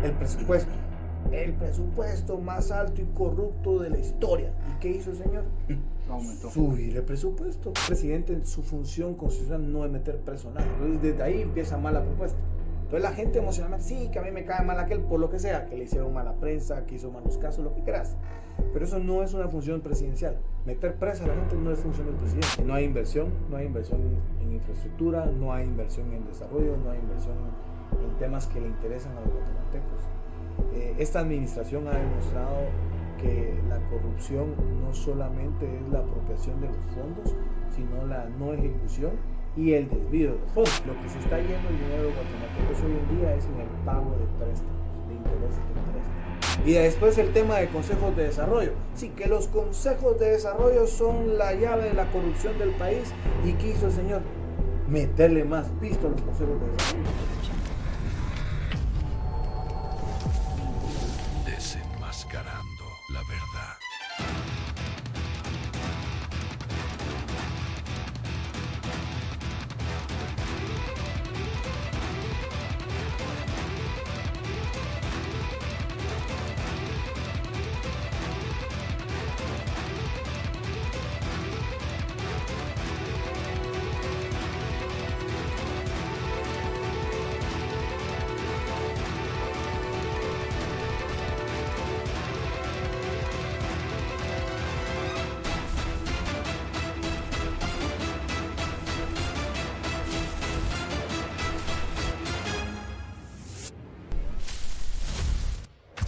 el presupuesto más alto y corrupto de la historia. ¿Y qué hizo el señor? Aumentó. Subir el presupuesto. El presidente, en su función constitucional, no es meter preso a nadie. Entonces, desde ahí empieza mal la propuesta. Entonces, la gente emocionalmente, sí, que a mí me cae mal aquel, por lo que sea, que le hicieron mala prensa, que hizo malos casos, lo que quieras. Pero eso no es una función presidencial. Meter presa a la gente no es función del presidente. No hay inversión en infraestructura, no hay inversión en desarrollo, no hay inversión en temas que le interesan a los guatemaltecos. Esta administración ha demostrado que la corrupción no solamente es la apropiación de los fondos, sino la no ejecución y el desvío de los fondos. Lo que se está yendo el dinero de los guatemaltecos hoy en día es en el pago de préstamos, de intereses de préstamos. Y después el tema de consejos de desarrollo. Sí, que los consejos de desarrollo son la llave de la corrupción del país. ¿Y qué hizo el señor? Meterle más pisto a los consejos de desarrollo. Desenmascarando la verdad.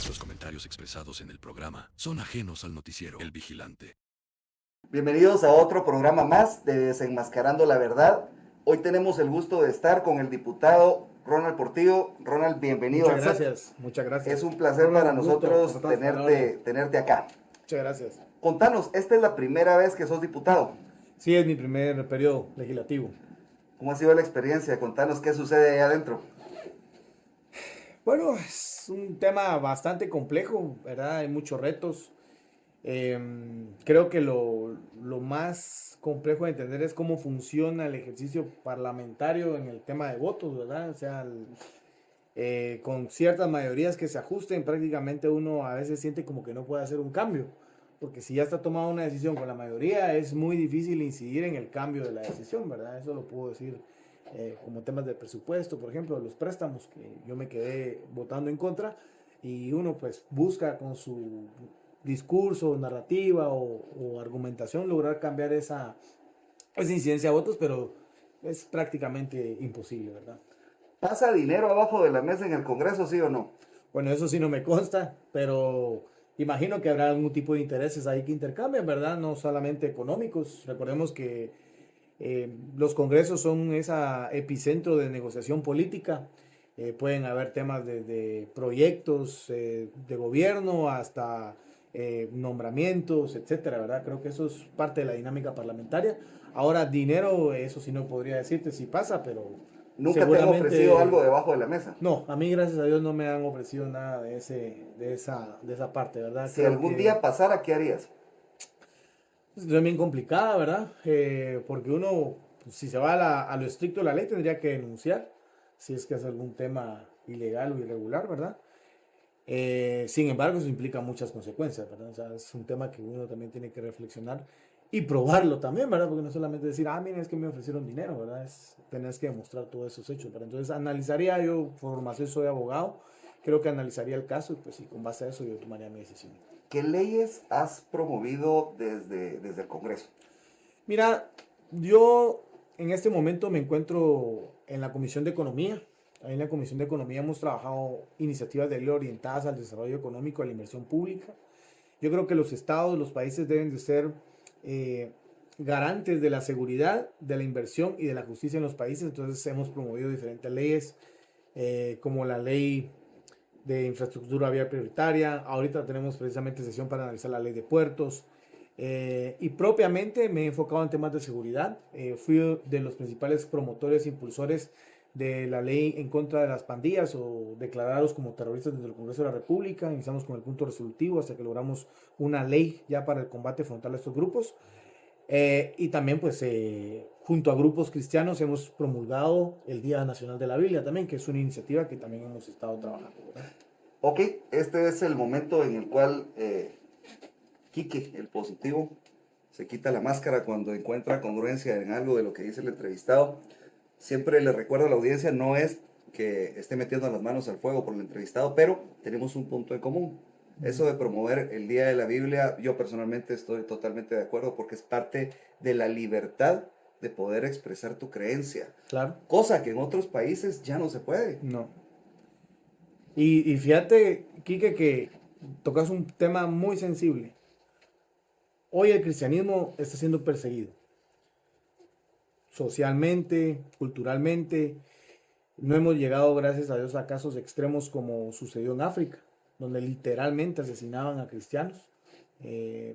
Los comentarios expresados en el programa son ajenos al noticiero El Vigilante. Bienvenidos a otro programa más de Desenmascarando la Verdad. Hoy tenemos el gusto de estar con el diputado Ronald Portillo. Ronald, bienvenido. Muchas gracias. Es un placer para nosotros tenerte acá. Muchas gracias. Contanos, esta es la primera vez que sos diputado. Sí, es mi primer periodo legislativo. ¿Cómo ha sido la experiencia? Contanos qué sucede ahí adentro. Bueno, es un tema bastante complejo, ¿verdad? Hay muchos retos. Creo que lo más complejo de entender es cómo funciona el ejercicio parlamentario en el tema de votos, ¿verdad? O sea, con ciertas mayorías que se ajusten, prácticamente uno a veces siente como que no puede hacer un cambio, porque si ya está tomada una decisión con la mayoría, es muy difícil incidir en el cambio de la decisión, ¿verdad? Eso lo puedo decir como temas de presupuesto, por ejemplo, los préstamos, que yo me quedé votando en contra, y uno pues busca con su discurso, narrativa o argumentación lograr cambiar esa incidencia de votos, pero es prácticamente imposible, ¿verdad? ¿Pasa dinero abajo de la mesa en el Congreso, sí o no? Bueno, eso sí no me consta, pero imagino que habrá algún tipo de intereses ahí que intercambian, ¿verdad? No solamente económicos. Recordemos que los congresos son ese epicentro de negociación política. Pueden haber temas desde proyectos de gobierno hasta nombramientos, etcétera, ¿verdad? Creo que eso es parte de la dinámica parlamentaria. Ahora, dinero, eso sí no podría decirte si pasa, pero ¿Nunca te han ofrecido algo debajo de la mesa? No, a mí gracias a Dios no me han ofrecido nada de esa parte, ¿verdad? Si algún día pasara, ¿qué harías? Es bien complicada, ¿verdad? Porque uno, pues, si se va a lo estricto de la ley, tendría que denunciar si es que es algún tema ilegal o irregular, ¿verdad? Sin embargo, eso implica muchas consecuencias, ¿verdad? O sea, es un tema que uno también tiene que reflexionar y probarlo también, ¿verdad? Porque no solamente decir, miren, es que me ofrecieron dinero, ¿verdad? Es tener que demostrar todos esos hechos, ¿verdad? Entonces, analizaría, yo, por formación soy abogado, creo que analizaría el caso y pues sí, con base a eso yo tomaría mi decisión. ¿Qué leyes has promovido desde el Congreso? Mira, yo en este momento me encuentro en la Comisión de Economía. Ahí en la Comisión de Economía hemos trabajado iniciativas de ley orientadas al desarrollo económico, a la inversión pública. Yo creo que los estados, los países deben de ser garantes de la seguridad, de la inversión y de la justicia en los países. Entonces hemos promovido diferentes leyes, como la ley de infraestructura vial prioritaria. Ahorita tenemos precisamente sesión para analizar la ley de puertos. Y propiamente me he enfocado en temas de seguridad. Fui de los principales promotores e impulsores de la ley en contra de las pandillas o declararlos como terroristas desde el Congreso de la República. Iniciamos con el punto resolutivo hasta que logramos una ley ya para el combate frontal a estos grupos. Y también pues junto a grupos cristianos hemos promulgado el Día Nacional de la Biblia también, que es una iniciativa que también hemos estado trabajando, ¿verdad? Ok, este es el momento en el cual Quique, el positivo, se quita la máscara cuando encuentra congruencia en algo de lo que dice el entrevistado. Siempre le recuerdo a la audiencia, no es que esté metiendo las manos al fuego por el entrevistado, pero tenemos un punto en común. Eso de promover el Día de la Biblia, yo personalmente estoy totalmente de acuerdo porque es parte de la libertad de poder expresar tu creencia. Claro. Cosa que en otros países ya no se puede. No. Y fíjate, Quique, que tocas un tema muy sensible. Hoy el cristianismo está siendo perseguido. Socialmente, culturalmente. No hemos llegado, gracias a Dios, a casos extremos como sucedió en África, donde literalmente asesinaban a cristianos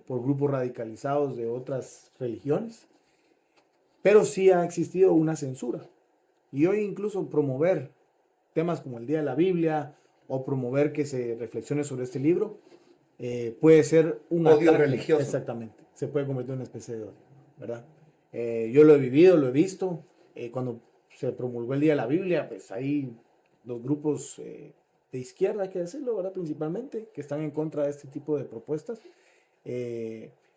por grupos radicalizados de otras religiones. Pero sí ha existido una censura. Y hoy incluso promover temas como el Día de la Biblia o promover que se reflexione sobre este libro puede ser un Odio ataque. religioso. Exactamente. Se puede convertir en una especie de odio, ¿verdad? Yo lo he vivido, lo he visto. Cuando se promulgó el Día de la Biblia, pues hay los grupos de izquierda, hay que decirlo, ¿verdad? Principalmente, que están en contra de este tipo de propuestas,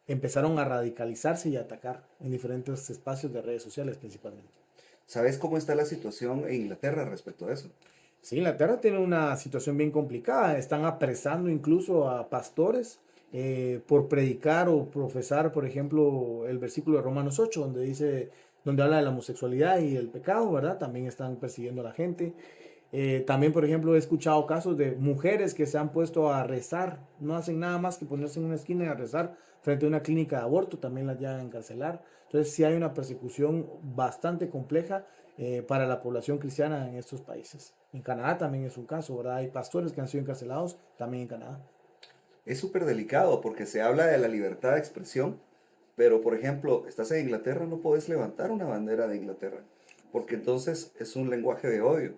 empezaron a radicalizarse y a atacar en diferentes espacios de redes sociales principalmente. ¿Sabes cómo está la situación en Inglaterra respecto a eso? Sí, Inglaterra tiene una situación bien complicada. Están apresando incluso a pastores por predicar o profesar, por ejemplo, el versículo de Romanos 8, donde habla de la homosexualidad y el pecado, ¿verdad? También están persiguiendo a la gente. También, por ejemplo, he escuchado casos de mujeres que se han puesto a rezar. No hacen nada más que ponerse en una esquina y a rezar frente a una clínica de aborto. También las llegan a encarcelar. Entonces, sí hay una persecución bastante compleja para la población cristiana en estos países. En Canadá también es un caso, ¿verdad? Hay pastores que han sido encarcelados también en Canadá. Es súper delicado porque se habla de la libertad de expresión, pero por ejemplo, estás en Inglaterra, no puedes levantar una bandera de Inglaterra, porque entonces es un lenguaje de odio.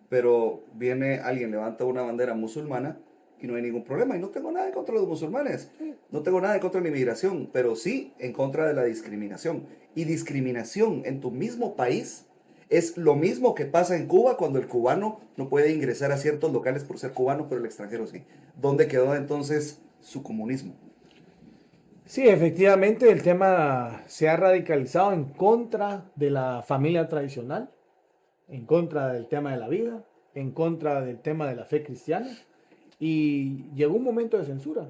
Pero viene alguien, levanta una bandera musulmana y no hay ningún problema. Y no tengo nada en contra de los musulmanes, no tengo nada en contra de la inmigración, pero sí en contra de la discriminación. Y discriminación en tu mismo país es lo mismo que pasa en Cuba cuando el cubano no puede ingresar a ciertos locales por ser cubano, pero el extranjero sí. ¿Dónde quedó entonces su comunismo? Sí, efectivamente el tema se ha radicalizado en contra de la familia tradicional, en contra del tema de la vida, en contra del tema de la fe cristiana, y llegó un momento de censura.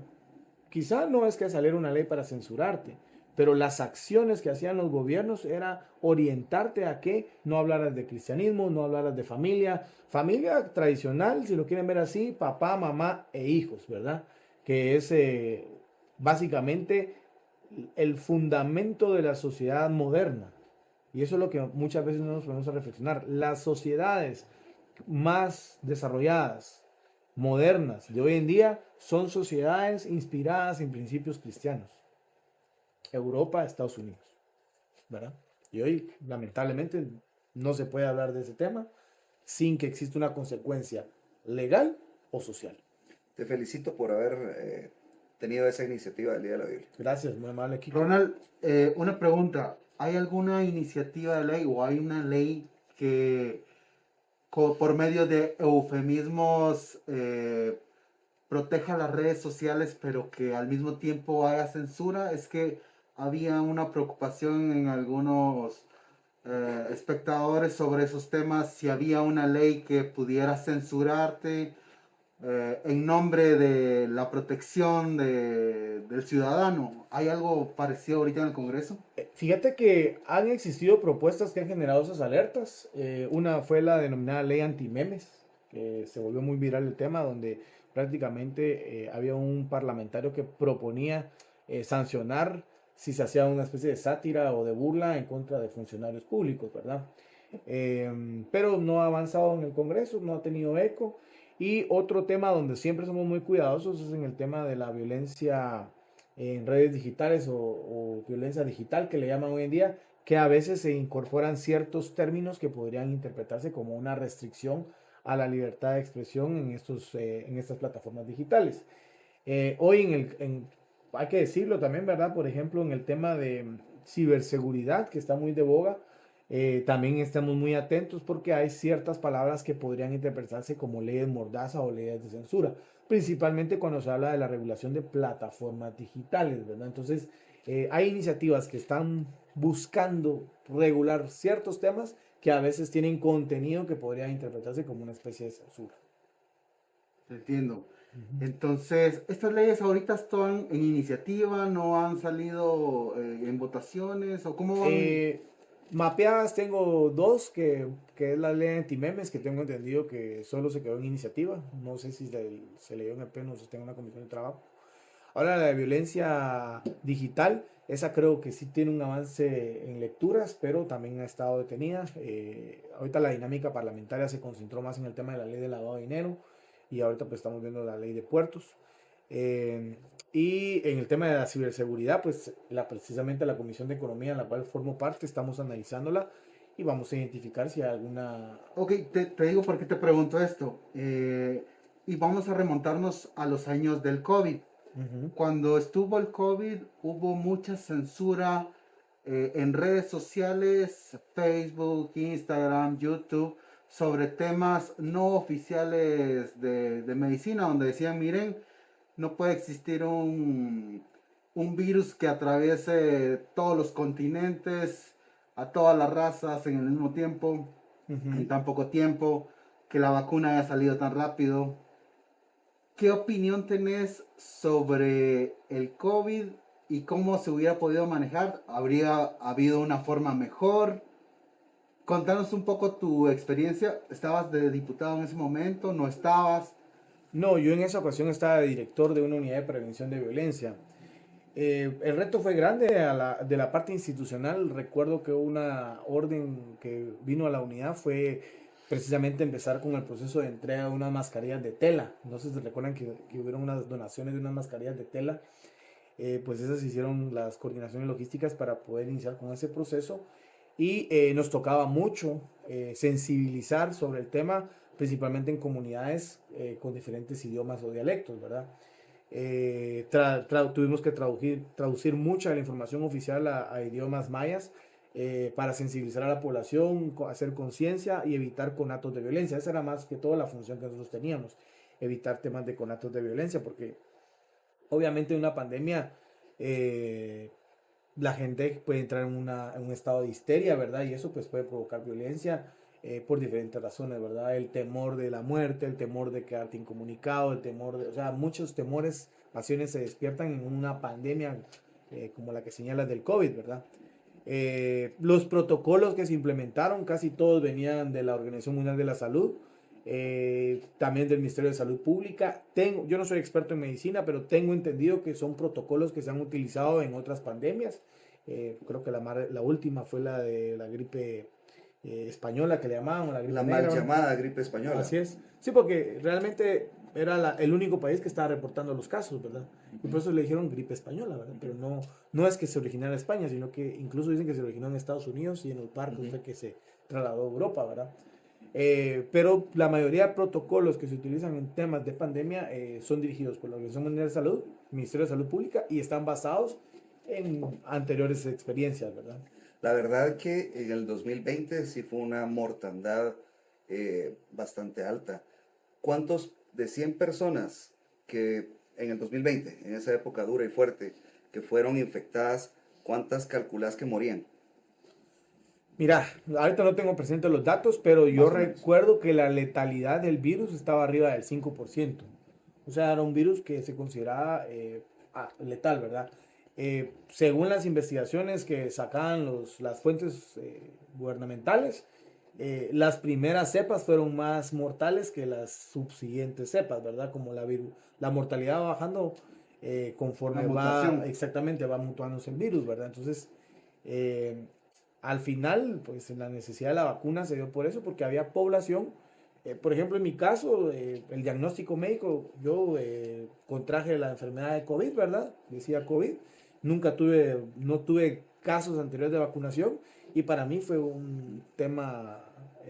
Quizá no es que saliera una ley para censurarte, pero las acciones que hacían los gobiernos era orientarte a que no hablaras de cristianismo, no hablaras de familia, familia tradicional, si lo quieren ver así, papá, mamá e hijos, ¿verdad? Que es básicamente el fundamento de la sociedad moderna. Y eso es lo que muchas veces no nos ponemos a reflexionar. Las sociedades más desarrolladas, modernas de hoy en día, son sociedades inspiradas en principios cristianos. Europa, Estados Unidos, ¿verdad? Y hoy, lamentablemente, no se puede hablar de ese tema sin que exista una consecuencia legal o social. Te felicito por haber tenido esa iniciativa del Día de la Biblia. Gracias, muy amable, Kiko. Ronald, una pregunta. ¿Hay alguna iniciativa de ley o hay una ley que por medio de eufemismos proteja las redes sociales, pero que al mismo tiempo haga censura? Es que había una preocupación en algunos espectadores sobre esos temas, si había una ley que pudiera censurarte en nombre de la protección del ciudadano. ¿Hay algo parecido ahorita en el Congreso? Fíjate que han existido propuestas que han generado esas alertas. Una fue la denominada ley antimemes, que se volvió muy viral el tema, donde prácticamente había un parlamentario que proponía sancionar si se hacía una especie de sátira o de burla en contra de funcionarios públicos, ¿verdad? Pero no ha avanzado en el Congreso, no ha tenido eco. Y otro tema donde siempre somos muy cuidadosos es en el tema de la violencia en redes digitales o violencia digital que le llaman hoy en día, que a veces se incorporan ciertos términos que podrían interpretarse como una restricción a la libertad de expresión en estas plataformas digitales. Hoy hay que decirlo también, ¿verdad? Por ejemplo, en el tema de ciberseguridad, que está muy de boga, También estamos muy atentos porque hay ciertas palabras que podrían interpretarse como leyes mordaza o leyes de censura, principalmente cuando se habla de la regulación de plataformas digitales, ¿verdad? Entonces, hay iniciativas que están buscando regular ciertos temas que a veces tienen contenido que podría interpretarse como una especie de censura. Entiendo. Ujú. Entonces, estas leyes ahorita están en iniciativa, no han salido en votaciones, o cómo van. Eh, Mapeadas tengo dos, que es la ley antimemes, que tengo entendido que solo se quedó en iniciativa. No sé si se le dio en el pleno o si está en una comisión de trabajo. Ahora la de violencia digital, esa creo que sí tiene un avance en lecturas, pero también ha estado detenida. Ahorita la dinámica parlamentaria se concentró más en el tema de la ley de lavado de dinero y ahorita pues estamos viendo la ley de puertos. Eh, y en el tema de la ciberseguridad, pues precisamente la Comisión de Economía en la cual formo parte, estamos analizándola y vamos a identificar si hay alguna... Ok, te digo por qué te pregunto esto. Y vamos a remontarnos a los años del COVID. Ujú. Cuando estuvo el COVID, hubo mucha censura en redes sociales, Facebook, Instagram, YouTube, sobre temas no oficiales de medicina, donde decían, miren, no puede existir un virus que atraviese todos los continentes, a todas las razas en el mismo tiempo, en Ujú. tan poco tiempo, que la vacuna haya salido tan rápido. ¿Qué opinión tenés sobre el COVID y cómo se hubiera podido manejar? ¿Habría habido una forma mejor? Contanos un poco tu experiencia. ¿Estabas de diputado en ese momento? ¿No estabas? No, yo en esa ocasión estaba de director de una unidad de prevención de violencia. El reto fue grande de la parte institucional. Recuerdo que una orden que vino a la unidad fue precisamente empezar con el proceso de entrega de unas mascarillas de tela. No sé si se recuerdan que hubieron unas donaciones de unas mascarillas de tela. Pues esas hicieron las coordinaciones logísticas para poder iniciar con ese proceso. Y nos tocaba mucho sensibilizar sobre el tema, principalmente en comunidades con diferentes idiomas o dialectos, ¿verdad? Tuvimos que traducir mucha de la información oficial a idiomas mayas para sensibilizar a la población, hacer conciencia y evitar conatos de violencia. Esa era más que todo la función que nosotros teníamos, evitar temas de conatos de violencia, porque obviamente en una pandemia eh, la gente puede entrar en un estado de histeria, ¿verdad? Y eso pues puede provocar violencia por diferentes razones, ¿verdad? El temor de la muerte, el temor de quedarte incomunicado, el temor de, o sea, muchos temores, pasiones se despiertan en una pandemia como la que señalas del COVID, ¿verdad? Los protocolos que se implementaron, casi todos venían de la Organización Mundial de la Salud, también del Ministerio de Salud Pública. Yo no soy experto en medicina, pero tengo entendido que son protocolos que se han utilizado en otras pandemias. Creo que la última fue la de la gripe española que le llamaban, o la La gripe mal negra, ¿no? llamada gripe española. Así es. Sí, porque realmente era el único país que estaba reportando los casos, ¿verdad? Y por eso le dijeron gripe española, ¿verdad? Pero no, no es que se originara en España, sino que incluso dicen que se originó en Estados Unidos y en los barcos Ujú. fue que se trasladó a Europa, ¿verdad? Pero la mayoría de protocolos que se utilizan en temas de pandemia son dirigidos por la Organización Mundial de Salud, Ministerio de Salud Pública, y están basados en anteriores experiencias, ¿verdad? La verdad que en el 2020 sí fue una mortandad bastante alta. ¿Cuántos de 100 personas que en el 2020, en esa época dura y fuerte, que fueron infectadas, cuántas calculás que morían? Mira, ahorita no tengo presente los datos, pero yo Más o menos. recuerdo que la letalidad del virus estaba arriba del 5%. O sea, era un virus que se consideraba letal, ¿verdad? Según las investigaciones que sacaban las fuentes gubernamentales, las primeras cepas fueron más mortales que las subsiguientes cepas, ¿verdad? Como la mortalidad va bajando La conforme va, mutación. exactamente, va mutándose el virus, ¿verdad? Entonces, eh, al final, pues la necesidad de la vacuna se dio por eso, porque había población. Por ejemplo, en mi caso, el diagnóstico médico, yo contraje la enfermedad de COVID, ¿verdad? Decía COVID. No tuve casos anteriores de vacunación y para mí fue un tema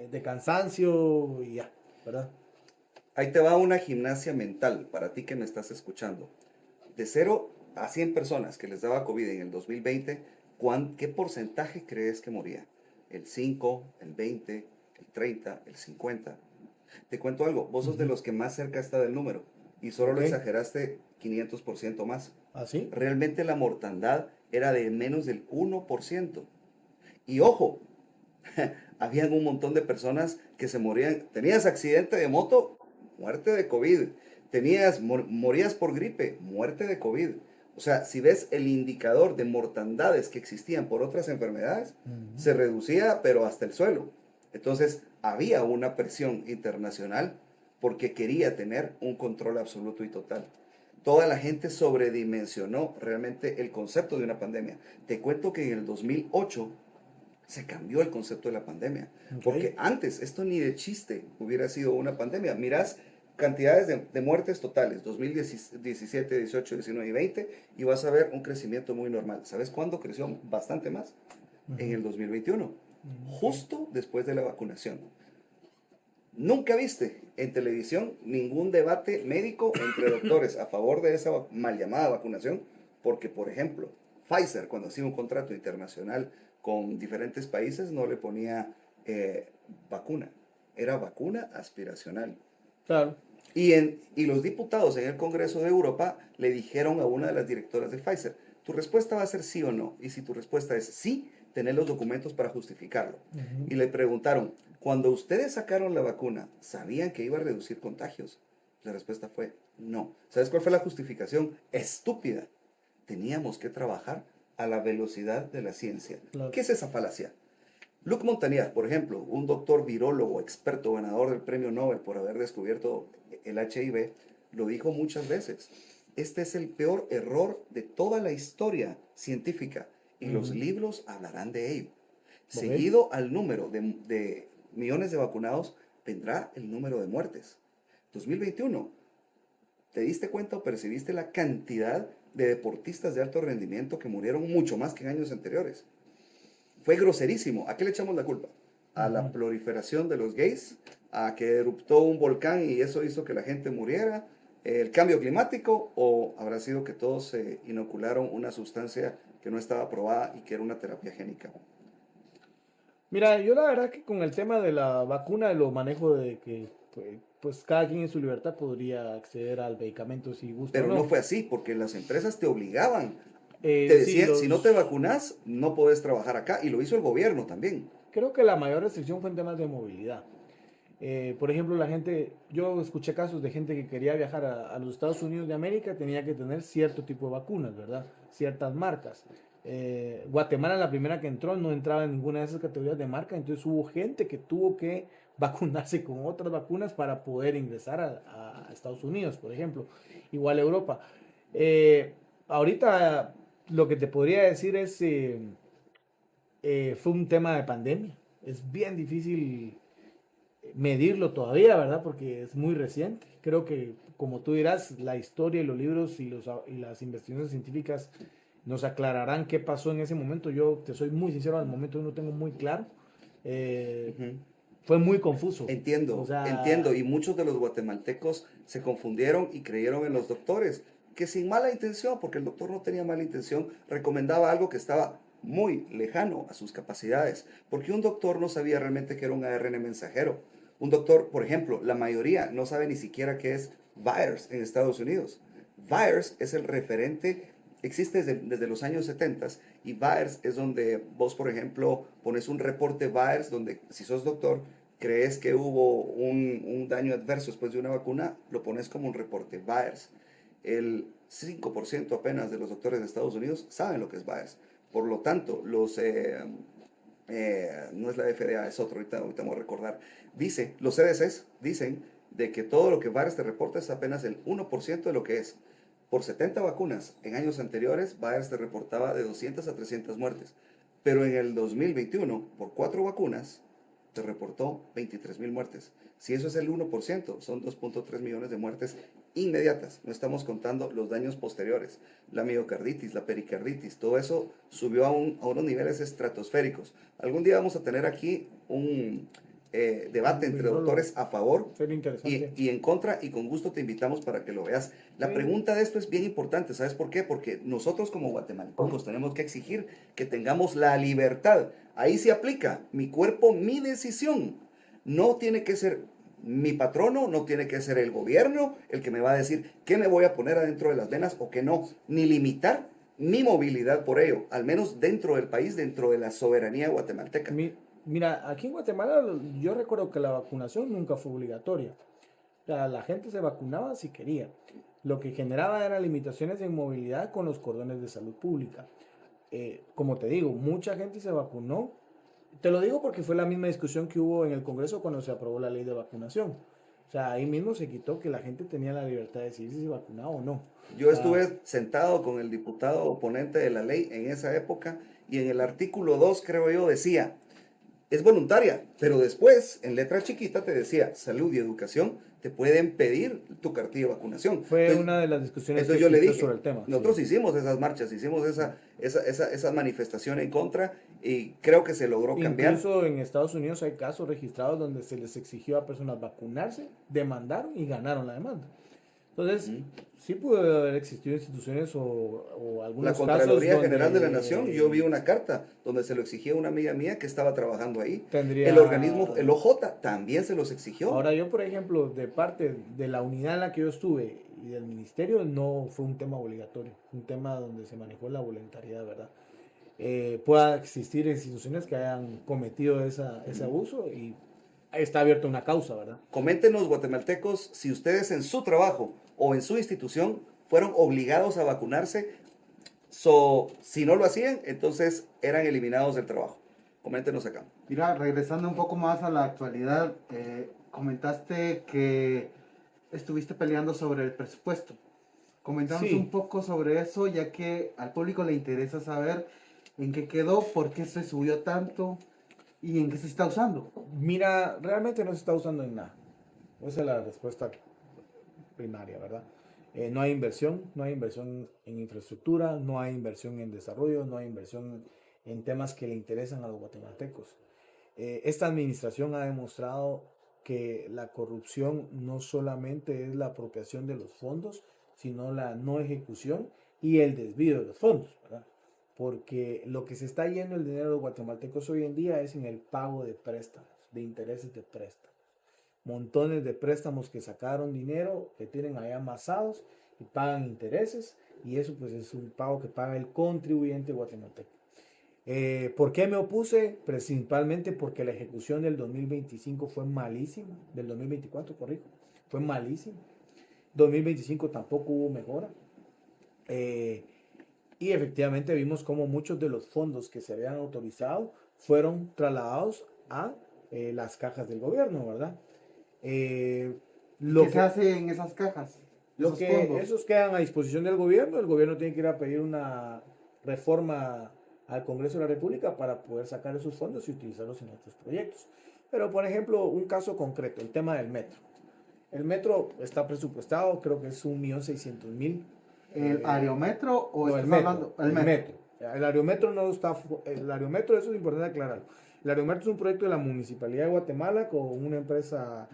de cansancio y ya, ¿verdad? Ahí te va una gimnasia mental para ti que me estás escuchando. De 0 a 100 personas que les daba COVID en el 2020, ¿qué porcentaje crees que moría? el 5, el 20, el 30, el 50. Te cuento algo, vos sos de los que más cerca está del número y solo lo Ok. exageraste 500% más. ¿Así? Realmente la mortandad era de menos del 1%. Y ojo, habían un montón de personas que se morían. Tenías accidente de moto, muerte de COVID. Morías por gripe, muerte de COVID. O sea, si ves el indicador de mortandades que existían por otras enfermedades, se reducía, pero hasta el suelo. Entonces, había una presión internacional porque quería tener un control absoluto y total. Toda la gente sobredimensionó realmente el concepto de una pandemia. Te cuento que en el 2008 se cambió el concepto de la pandemia. Ok. Porque antes esto ni de chiste hubiera sido una pandemia. Mirás cantidades de muertes totales, 2017, 18, 19 y 20, y vas a ver un crecimiento muy normal. ¿Sabes cuándo creció bastante más? En el 2021, justo después de la vacunación. Nunca viste en televisión ningún debate médico entre doctores a favor de esa mal llamada vacunación, porque, por ejemplo, Pfizer, cuando hacía un contrato internacional con diferentes países, no le ponía vacuna, era vacuna aspiracional. Claro. Y los diputados en el Congreso de Europa le dijeron a una de las directoras de Pfizer, tu respuesta va a ser sí o no, y si tu respuesta es sí, tener los documentos para justificarlo. Y le preguntaron, cuando ustedes sacaron la vacuna, ¿sabían que iba a reducir contagios? La respuesta fue no. ¿Sabes cuál fue la justificación? Estúpida. Teníamos que trabajar a la velocidad de la ciencia. Claro. ¿Qué es esa falacia? Luc Montagnier, por ejemplo, un doctor virólogo, experto, ganador del premio Nobel por haber descubierto el HIV, lo dijo muchas veces. Este es el peor error de toda la historia científica y los libros hablarán de ello. Seguido al número de millones de vacunados, vendrá el número de muertes. 2021, ¿te diste cuenta o percibiste la cantidad de deportistas de alto rendimiento que murieron mucho más que en años anteriores? Fue groserísimo. ¿A qué le echamos la culpa? A la proliferación de los gays, a que eruptó un volcán y eso hizo que la gente muriera, el cambio climático, o habrá sido que todos se inocularon una sustancia que no estaba aprobada y que era una terapia génica. Mira, yo la verdad que con el tema de la vacuna lo manejo de que pues cada quien en su libertad podría acceder al medicamento si gusta o Pero no no. fue así, porque las empresas te obligaban. Te Sí, decían, si no te vacunas, no puedes trabajar acá. Y lo hizo el gobierno también. creo que la mayor restricción fue en temas de movilidad. Por ejemplo, la gente, yo escuché casos de gente que quería viajar a los Estados Unidos de América, tenía que tener cierto tipo de vacunas, ¿verdad? Ciertas marcas. Guatemala, la primera que entró, no entraba en ninguna de esas categorías de marca, entonces hubo gente que tuvo que vacunarse con otras vacunas para poder ingresar a Estados Unidos, por ejemplo. Igual Europa. Ahorita lo que te podría decir es, fue un tema de pandemia. Es bien difícil medirlo todavía, ¿verdad? Porque es muy reciente. Creo que, como tú dirás, la historia y los libros y las investigaciones científicas nos aclararán qué pasó en ese momento. Yo te soy muy sincero, al momento no tengo muy claro. Ujú. Fue muy confuso. O Entiendo, entiendo. sea, Y muchos de los guatemaltecos se confundieron y creyeron en los doctores, que sin mala intención, porque el doctor no tenía mala intención, recomendaba algo que estaba muy lejano a sus capacidades, porque un doctor no sabía realmente que era un ARN mensajero. Un doctor, por ejemplo, la mayoría no sabe ni siquiera qué es VIRUS en Estados Unidos. VIRUS es el referente, existe desde los años 70 y VIRUS es donde vos, por ejemplo, pones un reporte VIRUS donde si sos doctor, crees que hubo un daño adverso después de una vacuna, lo pones como un reporte VIRUS. El 5% apenas de los doctores de Estados Unidos saben lo que es VIRUS. Por lo tanto, no es la FDA, es otro, ahorita me voy a recordar. Los CDCs dicen de que todo lo que VIRUS te reporta es apenas el 1% de lo que es. Por 70 vacunas en años anteriores, VIRUS te reportaba de 200 a 300 muertes. Pero en el 2021, por 4 vacunas, te reportó 23,000 muertes. Si eso es el 1%, son 2.3 millones de muertes inmediatas. No estamos contando los daños posteriores. La miocarditis, la pericarditis, todo eso subió a unos niveles estratosféricos. Algún día vamos a tener aquí debate entre doctores a favor Sería interesante. y en contra, y con gusto te invitamos para que lo veas. La Sí. pregunta de esto es bien importante, ¿sabes por qué? Porque nosotros como guatemaltecos tenemos que exigir que tengamos la libertad. Ahí se aplica mi cuerpo, mi decisión. No tiene que ser mi patrono, no tiene que ser el gobierno el que me va a decir qué me voy a poner adentro de las venas o qué no, ni limitar mi movilidad por ello, al menos dentro del país, dentro de la soberanía guatemalteca. Mira, aquí en Guatemala yo recuerdo que la vacunación nunca fue obligatoria. O sea, la gente se vacunaba si quería. Lo que generaba eran limitaciones en movilidad con los cordones de salud pública. Como te digo, mucha gente se vacunó. Te lo digo porque fue la misma discusión que hubo en el Congreso cuando se aprobó la ley de vacunación. O sea, ahí mismo se quitó que la gente tenía la libertad de decidir si se vacunaba o no. Yo O sea, estuve sentado con el diputado oponente de la ley en esa época y en el artículo 2, creo yo, decía, es voluntaria, pero después, en letra chiquita, te decía, salud y educación te pueden pedir tu cartilla de vacunación. fue Entonces, una de las discusiones que entonces yo le existió dije, sobre el tema. nosotros Sí. hicimos esas marchas, hicimos esa manifestación en contra y creo que se logró cambiar. Incluso en Estados Unidos hay casos registrados donde se les exigió a personas vacunarse, demandaron y ganaron la demanda. Entonces, sí pudo haber existido instituciones o algunos La Contraloría casos General de la donde Nación, yo vi una carta donde se lo exigía a una amiga mía que estaba trabajando ahí. tendría... El organismo, el OJ, también se los exigió. Ahora yo, por ejemplo, de parte de la unidad en la que yo estuve y del ministerio, no fue un tema obligatorio, un tema donde se manejó la voluntariedad, ¿verdad? Pueda existir instituciones que hayan cometido ese abuso y está abierta una causa, ¿verdad? Coméntenos, guatemaltecos, si ustedes en su trabajo o en su institución fueron obligados a vacunarse. Si no lo hacían, entonces eran eliminados del trabajo. Coméntenos acá. Mira, regresando un poco más a la actualidad, comentaste que estuviste peleando sobre el presupuesto. Comentamos Sí. un poco sobre eso, ya que al público le interesa saber en qué quedó, por qué se subió tanto y en qué se está usando. Mira, realmente no se está usando en nada. Esa es la respuesta primaria, ¿verdad? No hay inversión, no hay inversión en infraestructura, no hay inversión en desarrollo, no hay inversión en temas que le interesan a los guatemaltecos. Esta administración ha demostrado que la corrupción no solamente es la apropiación de los fondos, sino la no ejecución y el desvío de los fondos, ¿verdad? Porque lo que se está yendo el dinero de los guatemaltecos hoy en día es en el pago de préstamos, de intereses de préstamos. Montones de préstamos que sacaron dinero, que tienen ahí amasados y pagan intereses, y eso pues es un pago que paga el contribuyente guatemalteco. ¿Por qué me opuse? Principalmente porque la ejecución del 2025 fue malísima, del 2024, corrijo, fue malísima. 2025 tampoco hubo mejora. Y efectivamente vimos como muchos de los fondos que se habían autorizado fueron trasladados a las cajas del gobierno, ¿verdad? ¿Qué se hace en esas cajas? Lo que esos quedan a disposición del gobierno, el gobierno tiene que ir a pedir una reforma al Congreso de la República para poder sacar esos fondos y utilizarlos en otros proyectos. Pero, por ejemplo, un caso concreto, el tema del metro. El metro está presupuestado, creo que es 1.600.000. ¿El aerometro o No, estás el metro, hablando? el metro. El aerometro no está, el aerometro, eso es importante aclararlo. El aerometro es un proyecto de la Municipalidad de Guatemala con una empresa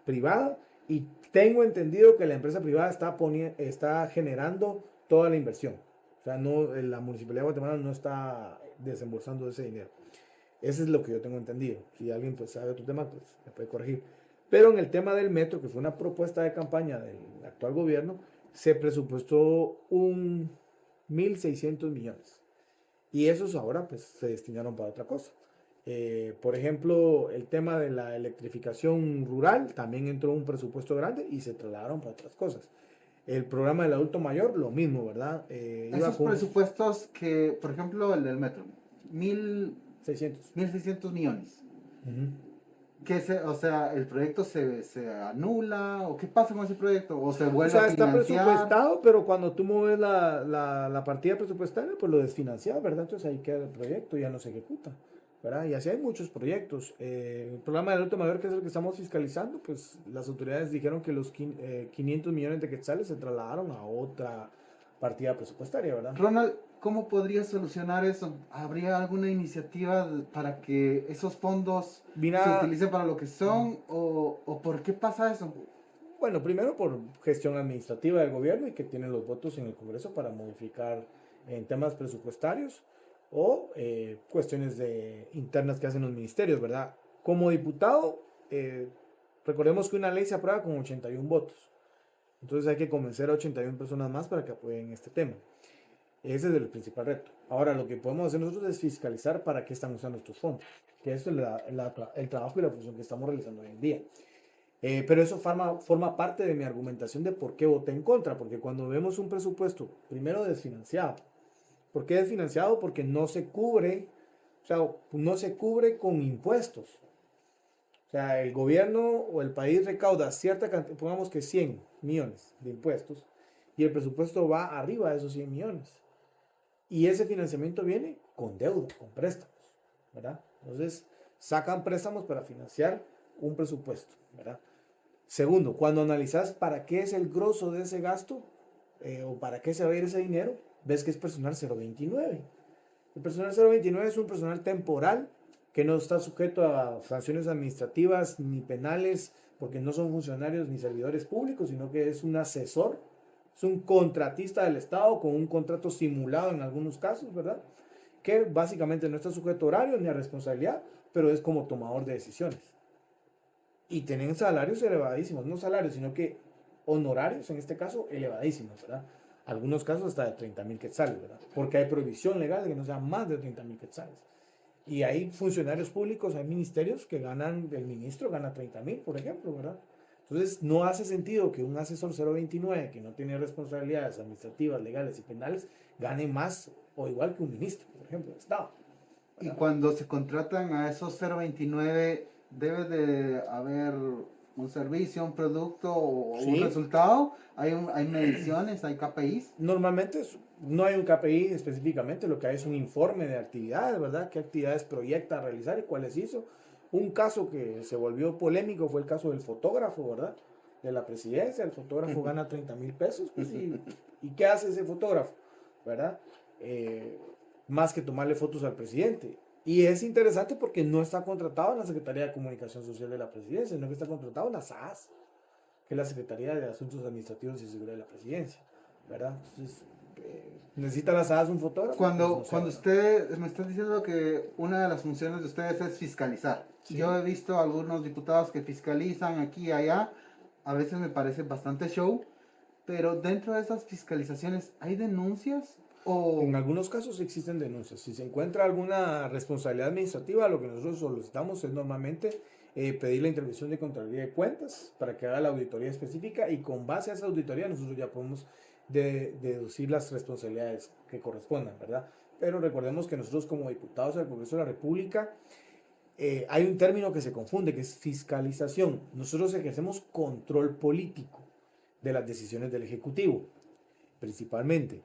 privada, y tengo entendido que la empresa privada está generando toda la inversión. O sea, no, la Municipalidad de Guatemala no está desembolsando ese dinero. Eso es lo que yo tengo entendido. Si alguien pues sabe otro tema, pues me puede corregir. Pero en el tema del metro, que fue una propuesta de campaña del actual gobierno, se presupuestó 1.600 millones. Y esos ahora pues se destinaron para otra cosa. Por ejemplo, el tema de la electrificación rural también entró un presupuesto grande y se trasladaron para otras cosas. El programa del adulto mayor, lo mismo, ¿verdad? Esos presupuestos que, por ejemplo, el del metro, 1.600 millones. O sea, ¿el proyecto se anula? ¿O qué pasa con ese proyecto? ¿O se vuelve a financiar? Está presupuestado, pero cuando tú mueves la partida presupuestaria, pues lo desfinancias, ¿verdad? Entonces ahí queda el proyecto, ya no se ejecuta, ¿verdad? Y así hay muchos proyectos. El programa del adulto mayor, que es el que estamos fiscalizando, pues las autoridades dijeron que los 500 millones de quetzales se trasladaron partida presupuestaria, ¿verdad? Ronald, ¿cómo podría solucionar eso? ¿Habría alguna iniciativa para que esos fondos Mira, se utilicen para lo que son? ¿O por qué pasa eso? bueno, primero por gestión administrativa del gobierno y que tienen los votos en el Congreso para modificar en temas presupuestarios o cuestiones internas que hacen los ministerios, ¿verdad? Como diputado, recordemos que una ley se aprueba con 81 votos. Entonces hay que convencer a 81 personas más para que apoyen este tema. Ese es el principal reto. Ahora, lo que podemos hacer nosotros es fiscalizar para qué están usando estos fondos, que eso es el trabajo y la función que estamos realizando hoy en día. Pero eso forma parte de mi argumentación de por qué voté en contra, porque cuando vemos un presupuesto, primero desfinanciado. ¿Por qué desfinanciado? Porque no se cubre, o sea, no se cubre con impuestos. O sea, el gobierno o el país recauda cierta cantidad, pongamos que 100 millones de impuestos, y el presupuesto va arriba de esos 100 millones. Y ese financiamiento viene con deuda, con préstamos, ¿verdad? Entonces, sacan préstamos para financiar un presupuesto, ¿verdad? Segundo, cuando analizas para qué es el grosso de ese gasto o para qué se va a ir ese dinero, ves que es personal 029. El personal 029 es un personal temporal que no está sujeto a sanciones administrativas ni penales porque no son funcionarios ni servidores públicos, sino que es un asesor, es un contratista del Estado con un contrato simulado en algunos casos, ¿verdad? Que básicamente no está sujeto a horario ni a responsabilidad, pero es como tomador de decisiones. Y tienen salarios elevadísimos, no salarios, sino que honorarios, en este caso, elevadísimos, ¿verdad? Algunos casos hasta de 30,000 quetzales, ¿verdad? Porque hay prohibición legal de que no sean más de 30,000 quetzales. Y hay funcionarios públicos, hay ministerios que ganan, el ministro gana 30,000, por ejemplo, ¿verdad? Entonces, no hace sentido que un asesor 029, que no tiene responsabilidades administrativas, legales y penales, gane más o igual que un ministro, por ejemplo, de Estado. Y cuando se contratan a esos 029, debe de haber un servicio, un producto o un Sí. resultado. Hay mediciones, hay KPIs. Normalmente no hay un KPI específicamente, lo que hay es un informe de actividades, ¿verdad? ¿Qué actividades proyecta realizar y cuáles hizo? Un caso que se volvió polémico fue el caso del fotógrafo, ¿verdad? De la presidencia, el fotógrafo gana 30,000 pesos, pues, ¿y qué hace ese fotógrafo? ¿Verdad? Más que tomarle fotos al presidente. Y es interesante porque no está contratado en la Secretaría de Comunicación Social de la Presidencia, sino que está contratado en la SAS, que es la Secretaría de Asuntos Administrativos y Seguridad de la Presidencia, ¿verdad? Entonces, ¿necesita la SAS un fotógrafo? Cuando, Pues no sé, cuando ¿verdad? usted me está diciendo que una de las funciones de ustedes es fiscalizar. Sí. Yo he visto algunos diputados que fiscalizan aquí y allá. A veces me parece bastante show. Pero dentro de esas fiscalizaciones, ¿hay denuncias? O En algunos casos existen denuncias. Si se encuentra alguna responsabilidad administrativa, lo que nosotros solicitamos es normalmente pedir la intervención de Contraloría de Cuentas para que haga la auditoría específica y con base a esa auditoría nosotros ya podemos deducir las responsabilidades que correspondan, ¿verdad? Pero recordemos que nosotros como diputados del Congreso de la República hay un término que se confunde, que es fiscalización. Nosotros ejercemos control político de las decisiones del Ejecutivo, principalmente,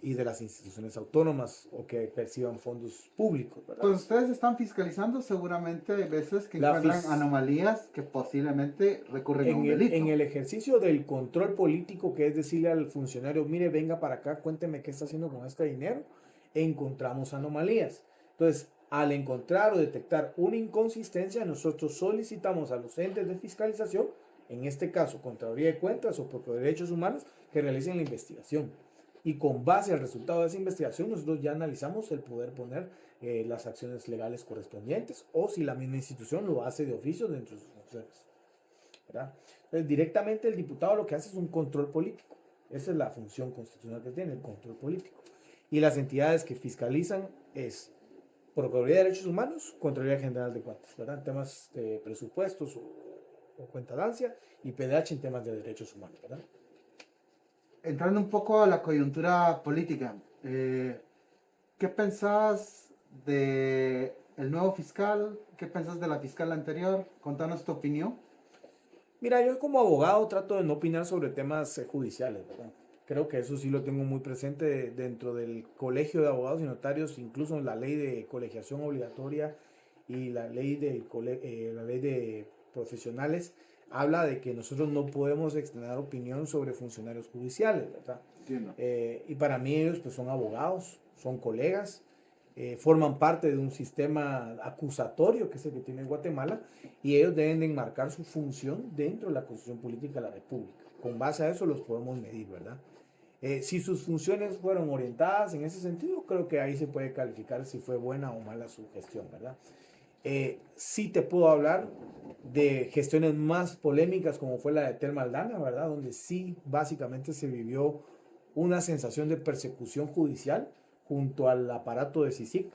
y de las instituciones autónomas o que perciban fondos públicos, ¿verdad? pues ustedes están fiscalizando, seguramente hay veces que La encuentran fis- anomalías que posiblemente recurren a un delito. En el ejercicio del control político, que es decirle al funcionario, mire, venga para acá, cuénteme qué está haciendo con este dinero, encontramos anomalías. Entonces, al encontrar o detectar una inconsistencia, nosotros solicitamos a los entes de fiscalización, en este caso, Contraloría de Cuentas o Procuraduría de Derechos Humanos, que realicen la investigación. Y con base al resultado de esa investigación, nosotros ya analizamos el poder poner las acciones legales correspondientes o si la misma institución lo hace de oficio dentro de sus funciones, ¿verdad? Entonces, directamente el diputado lo que hace es un control político. Esa es la función constitucional que tiene, el control político. Y las entidades que fiscalizan es Procuraduría de Derechos Humanos, Contraloría General de Cuentas, ¿verdad? En temas de presupuestos o cuentadancia y PDH en temas de derechos humanos, ¿verdad? Entrando un poco a la coyuntura política, ¿qué pensás de el nuevo fiscal? ¿Qué pensás de la fiscal anterior? Contanos tu opinión. Mira, yo como abogado trato de no opinar sobre temas judiciales, ¿verdad? Creo que eso sí lo tengo muy presente dentro del Colegio de Abogados y Notarios, incluso en la ley de colegiación obligatoria y la ley la ley de profesionales. habla de que nosotros no podemos extender opinión sobre funcionarios judiciales, ¿verdad? Entiendo. Y para mí ellos pues son abogados, son colegas, forman parte de un sistema acusatorio que es el que tiene Guatemala, y ellos deben de enmarcar su función dentro de la Constitución Política de la República. Con base a eso los podemos medir, ¿verdad? Si sus funciones fueron orientadas en ese sentido, creo que ahí se puede calificar si fue buena o mala su gestión, ¿verdad? Sí te puedo hablar de gestiones más polémicas como fue la de Telma Aldana, ¿verdad? Donde sí básicamente se vivió una sensación de persecución judicial junto al aparato de CICIG.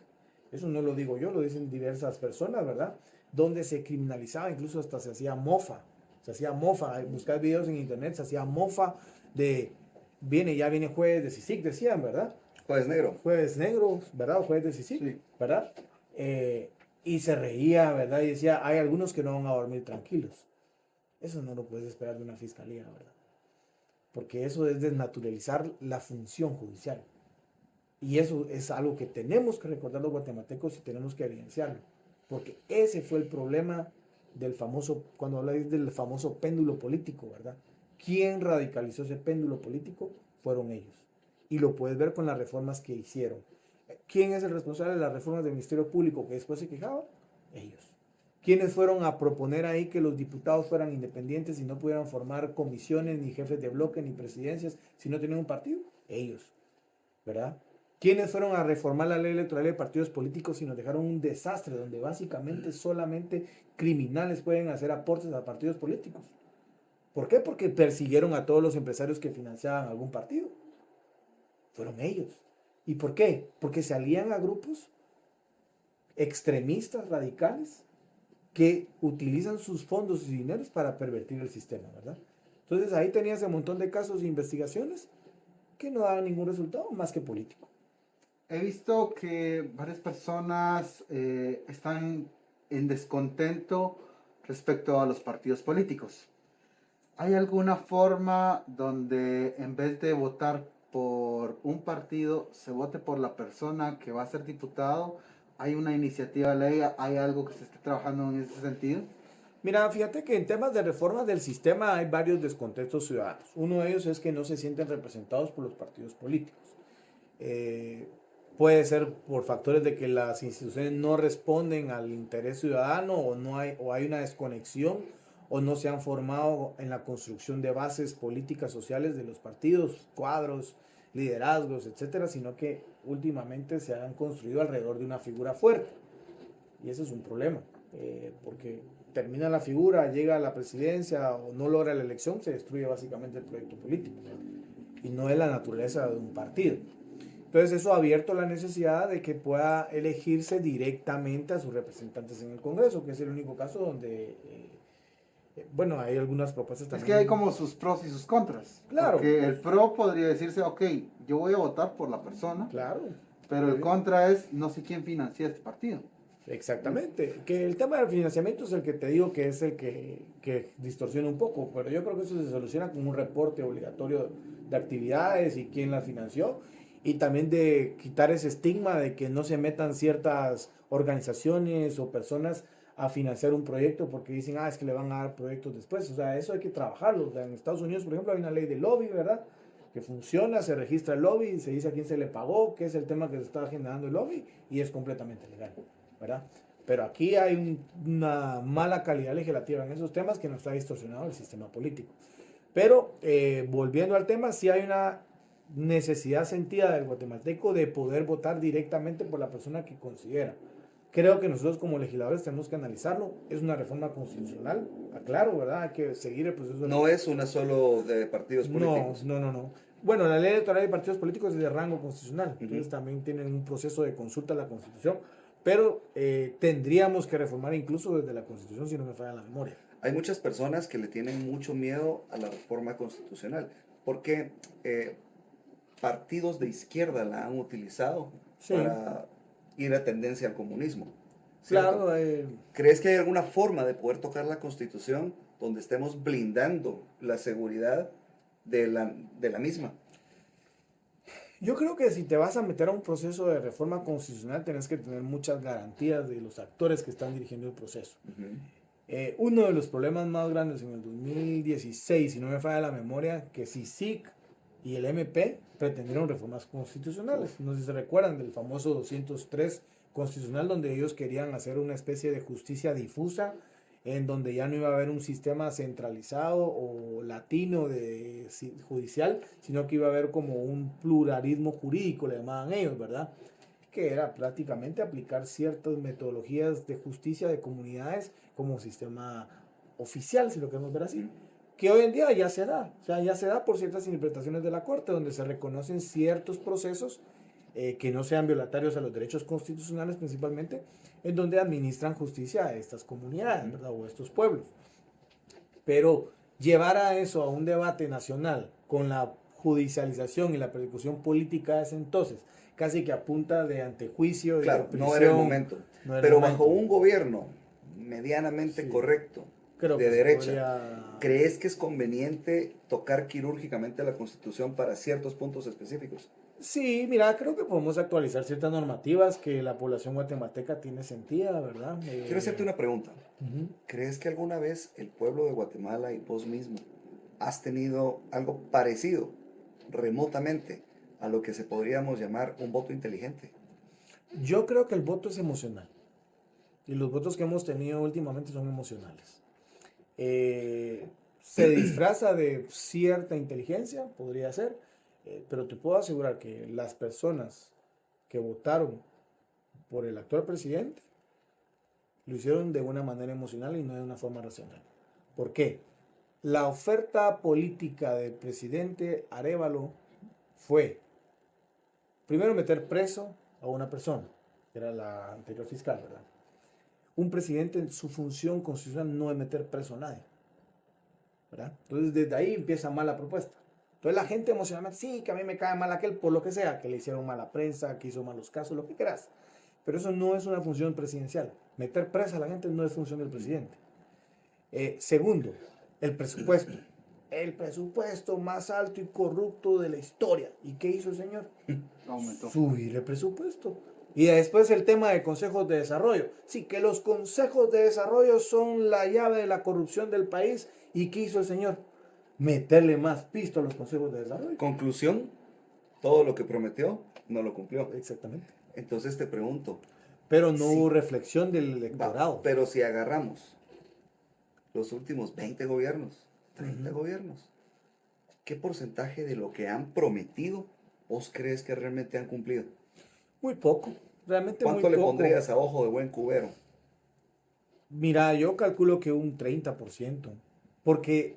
Eso no lo digo yo, lo dicen diversas personas, ¿verdad? Donde se criminalizaba, incluso hasta se hacía mofa. Se hacía mofa, buscar videos en internet, se hacía mofa de, ya viene jueves de CICIG, decían, ¿verdad? Jueves negro. Jueves negro, ¿verdad? O jueves de CICIG, Sí. ¿verdad? Y se reía, ¿verdad? Y decía, hay algunos que no van a dormir tranquilos. Eso no lo puedes esperar de una fiscalía, ¿verdad? Porque eso es desnaturalizar la función judicial. Y eso es algo que tenemos que recordar los guatemaltecos y tenemos que evidenciarlo. Porque ese fue el problema del famoso, cuando habláis del famoso péndulo político, ¿verdad? ¿Quién radicalizó ese péndulo político? Fueron ellos. Y lo puedes ver con las reformas que hicieron. ¿Quién es el responsable de las reformas del Ministerio Público que después se quejaba? Ellos. ¿Quiénes fueron a proponer ahí que los diputados fueran independientes y no pudieran formar comisiones, ni jefes de bloque, ni presidencias, si no tenían un partido? Ellos, ¿verdad? ¿Quiénes fueron a reformar la ley electoral de partidos políticos y nos dejaron un desastre donde básicamente solamente criminales pueden hacer aportes a partidos políticos? ¿Por qué? Porque persiguieron a todos los empresarios que financiaban algún partido. Fueron ellos. ¿Y por qué? Porque se alían a grupos extremistas, radicales, que utilizan sus fondos y dineros para pervertir el sistema, ¿verdad? Entonces ahí tenías un montón de casos e investigaciones que no daban ningún resultado más que político. He visto que varias personas están en descontento respecto a los partidos políticos. ¿Hay alguna forma donde en vez de votar por un partido se vote por la persona que va a ser diputado? ¿Hay una iniciativa de ley? ¿Hay algo que se esté trabajando en ese sentido? Mira, fíjate que en temas de reforma del sistema hay varios descontentos ciudadanos. Uno de ellos es que no se sienten representados por los partidos políticos. Puede ser por factores de que las instituciones no responden al interés ciudadano o hay una desconexión o no se han formado en la construcción de bases políticas sociales de los partidos, cuadros, liderazgos, etcétera, sino que últimamente se han construido alrededor de una figura fuerte. Y ese es un problema, porque termina la figura, llega a la presidencia o no logra la elección, se destruye básicamente el proyecto político. Y no es la naturaleza de un partido. Entonces eso ha abierto la necesidad de que pueda elegirse directamente a sus representantes en el Congreso, que es el único caso donde, bueno, hay algunas propuestas también. Es que hay como sus pros y sus contras. Claro. Porque el pro podría decirse, ok, yo voy a votar por la persona, Claro. pero el contra es, no sé quién financia este partido. Exactamente. Que el tema del financiamiento es el que te digo que es el que distorsiona un poco, pero yo creo que eso se soluciona con un reporte obligatorio de actividades y quién las financió, y también de quitar ese estigma de que no se metan ciertas organizaciones o personas a financiar un proyecto porque dicen, es que le van a dar proyectos después. O sea, eso hay que trabajarlo. En Estados Unidos, por ejemplo, hay una ley de lobby, ¿verdad? Que funciona, se registra el lobby, se dice a quién se le pagó, qué es el tema que se está generando el lobby, y es completamente legal, ¿verdad? Pero aquí hay una mala calidad legislativa en esos temas que nos está distorsionando el sistema político. Pero volviendo al tema, sí hay una necesidad sentida del guatemalteco de poder votar directamente por la persona que considera. Creo que nosotros como legisladores tenemos que analizarlo. Es una reforma constitucional, aclaro, ¿verdad? Hay que seguir el proceso. No es una solo de partidos políticos. No. Bueno, la ley electoral de partidos políticos es de rango constitucional. Entonces también tienen un proceso de consulta a la Constitución. Pero tendríamos que reformar incluso desde la Constitución, si no me falla la memoria. Hay muchas personas que le tienen mucho miedo a la reforma constitucional porque partidos de izquierda la han utilizado para ir a tendencia al comumismo. ¿Cierto? Claro. ¿Crees que hay alguna forma de poder tocar la Constitución donde estemos blindando la seguridad de la misma? Yo creo que si te vas a meter a un proceso de reforma constitucional, tenés que tener muchas garantías de los actores que están dirigiendo el proceso. Uno de los problemas más grandes en el 2016, si no me falla la memoria, que CICIG y el MP pretendieron reformas constitucionales. No sé si se recuerdan del famoso 203 constitucional, donde ellos querían hacer una especie de justicia difusa, en donde ya no iba a haber un sistema centralizado o latino judicial, sino que iba a haber como un pluralismo jurídico, le llamaban ellos, ¿verdad? Que era prácticamente aplicar ciertas metodologías de justicia de comunidades como sistema oficial, si lo queremos ver así, que hoy en día ya se da, o sea, ya se da por ciertas interpretaciones de la Corte, donde se reconocen ciertos procesos que no sean violatorios a los derechos constitucionales principalmente, en donde administran justicia a estas comunidades, ¿verdad? O a estos pueblos. Pero llevar a eso a un debate nacional con la judicialización y la persecución política de ese entonces, casi que a punta de antejuicio y Claro, de prisión, no era el momento. no era el Pero momento. bajo un gobierno medianamente Sí. correcto, Creo de que se derecha, podría- ¿crees que es conveniente tocar quirúrgicamente la Constitución para ciertos puntos específicos? Sí, mira, creo que podemos actualizar ciertas normativas que la población guatemalteca tiene sentida, ¿verdad? Quiero hacerte una pregunta. Ujú. ¿Crees que alguna vez el pueblo de Guatemala y vos mismo has tenido algo parecido remotamente a lo que se podríamos llamar un voto inteligente? Yo creo que el voto es emocional. Y los votos que hemos tenido últimamente son emocionales. Se disfraza de cierta inteligencia, podría ser, pero te puedo asegurar que las personas que votaron por el actual presidente lo hicieron de una manera emocional y no de una forma racional. ¿Por qué? La oferta política del presidente Arévalo fue, primero, meter preso a una persona, que era la anterior fiscal, ¿verdad? Un presidente, su función constitucional no es meter preso a nadie, ¿verdad? Entonces, desde ahí empieza mal la propuesta. Entonces, la gente emocionalmente, sí, que a mí me cae mal aquel por lo que sea, que le hicieron mala prensa, que hizo malos casos, lo que quieras. Pero eso no es una función presidencial. Meter presa a la gente no es función del presidente. Segundo, el presupuesto. El presupuesto más alto y corrupto de la historia. ¿Y qué hizo el señor? Aumentó. Subir el presupuesto. Y después el tema de consejos de desarrollo. Sí, que los consejos de desarrollo son la llave de la corrupción del país. ¿Y qué hizo el señor? Meterle más pisto a los consejos de desarrollo. Conclusión, todo lo que prometió no lo cumplió. Exactamente. Entonces te pregunto, Pero no Sí. hubo reflexión del va, electorado. pero si agarramos los últimos 20 gobiernos, 30 Ujú. gobiernos, ¿qué porcentaje de lo que han prometido vos crees que realmente han cumplido? Muy poco. Realmente muy ¿Cuánto le poco. pondrías a ojo de buen cubero? Mira, yo calculo que un 30%. Porque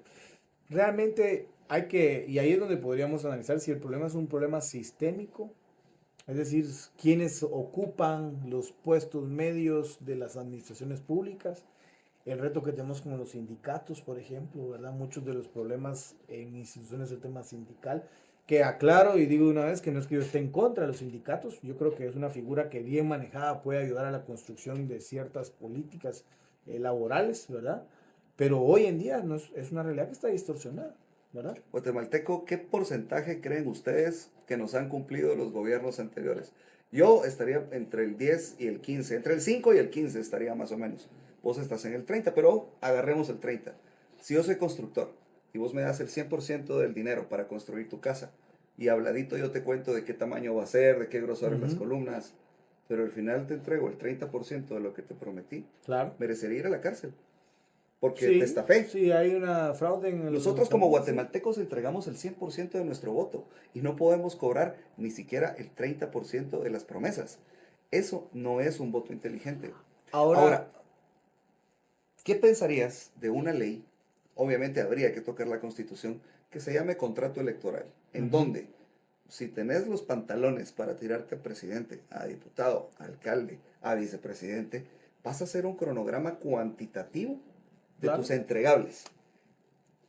realmente hay que, y ahí es donde podríamos analizar si el problema es un problema sistémico, es decir, quienes ocupan los puestos medios de las administraciones públicas, el reto que tenemos con los sindicatos, por ejemplo, ¿verdad? Muchos de los problemas en instituciones del tema sindical, que aclaro y digo de una vez que no es que yo esté en contra de los sindicatos, yo creo que es una figura que bien manejada puede ayudar a la construcción de ciertas políticas laborales, ¿verdad? Pero hoy en día no es una realidad que está distorsionada, ¿verdad? Guatemalteco, ¿qué porcentaje creen ustedes que nos han cumplido los gobiernos anteriores? Yo estaría entre el 10 y el 15, entre el 5 y el 15 estaría más o menos. Vos estás en el 30, pero agarremos el 30. Si yo soy constructor y vos me das el 100% del dinero para construir tu casa y habladito yo te cuento de qué tamaño va a ser, de qué grosor es las Ujú. columnas, pero al final te entrego el 30% de lo que te prometí, Claro. merecería ir a la cárcel porque Sí, te estafé. sí, hay una fraude en el... Nosotros como sí. guatemaltecos entregamos el 100% de nuestro voto y no podemos cobrar ni siquiera el 30% de las promesas. Eso no es un voto inteligente. Ahora, ¿qué pensarías de una ley? Obviamente habría que tocar la Constitución que se llame contrato electoral, en Ujú. donde si tenés los pantalones para tirarte a presidente, a diputado, a alcalde, a vicepresidente, vas a hacer un cronograma cuantitativo de Claro. tus entregables.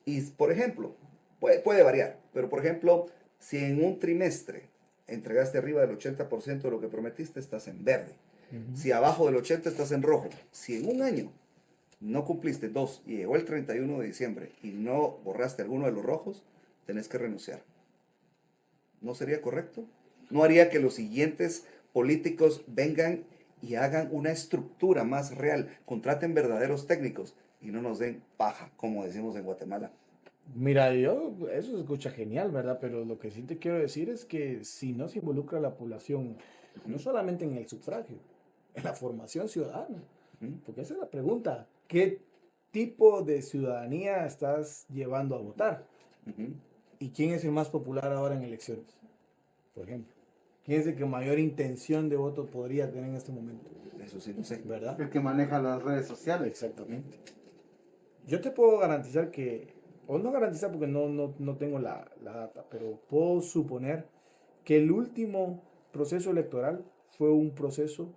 Y, por ejemplo, puede variar, pero por ejemplo, si en un trimestre entregaste arriba del 80% de lo que prometiste, estás en verde. Ujú. Si abajo del 80 estás en rojo. Si en un año no cumpliste dos y llegó el 31 de diciembre y no borraste alguno de los rojos, tenés que renunciar. ¿No sería correcto? ¿No haría que los siguientes políticos vengan y hagan una estructura más real, contraten verdaderos técnicos y no nos den paja, como decimos en Guatemala. Mira, eso se escucha genial, ¿verdad? Pero lo que sí te quiero decir es que si no se involucra a la población, no solamente en el sufragio, en la formación ciudadana, Ujú. porque esa es la pregunta, ¿qué tipo de ciudadanía estás llevando a votar? Ujú. ¿Y quién es el más popular ahora en elecciones? Por ejemplo, ¿quién es el que mayor intención de voto podría tener en este momento? Eso sí, no sé. ¿Verdad? El que maneja las redes sociales. Exactamente. Yo te puedo garantizar que, o no garantizar porque no tengo la data, pero puedo suponer que el último proceso electoral fue un proceso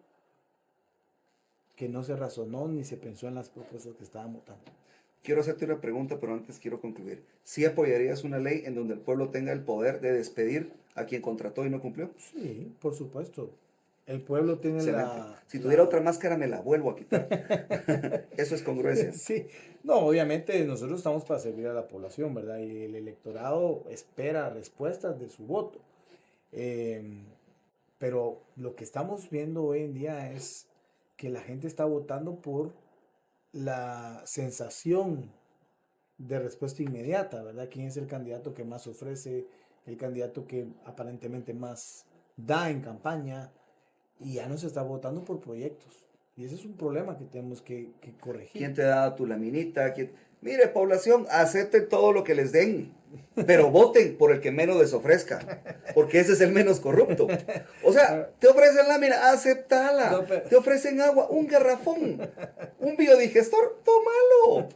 que no se razonó ni se pensó en las propuestas que estaban votando. Quiero hacerte una pregunta, pero antes quiero concluir. ¿Sí apoyarías una ley en donde el pueblo tenga el poder de despedir a quien contrató y no cumplió? Sí, por supuesto. El pueblo tiene Excelente. la... Si la- tuviera otra máscara, me la vuelvo a quitar. Eso es congruencia. Sí, no, obviamente nosotros estamos para servir a la población, ¿verdad? Y el electorado espera respuestas de su voto. Em, pero lo que estamos viendo hoy en día es que la gente está votando por la sensación de respuesta inmediata, ¿verdad? ¿Quién es el candidato que más ofrece, el candidato que aparentemente más da en campaña? Y ya no se está votando por proyectos. Y ese es un problema que tenemos que corregir. ¿Quién te da tu laminita? Mire, población, acepten todo lo que les den, pero voten por el que menos les ofrezca, porque ese es el menos corrupto. O sea, te ofrecen lámina, aceptala. No, pero- Te ofrecen agua, un garrafón, un biodigestor, tómalo.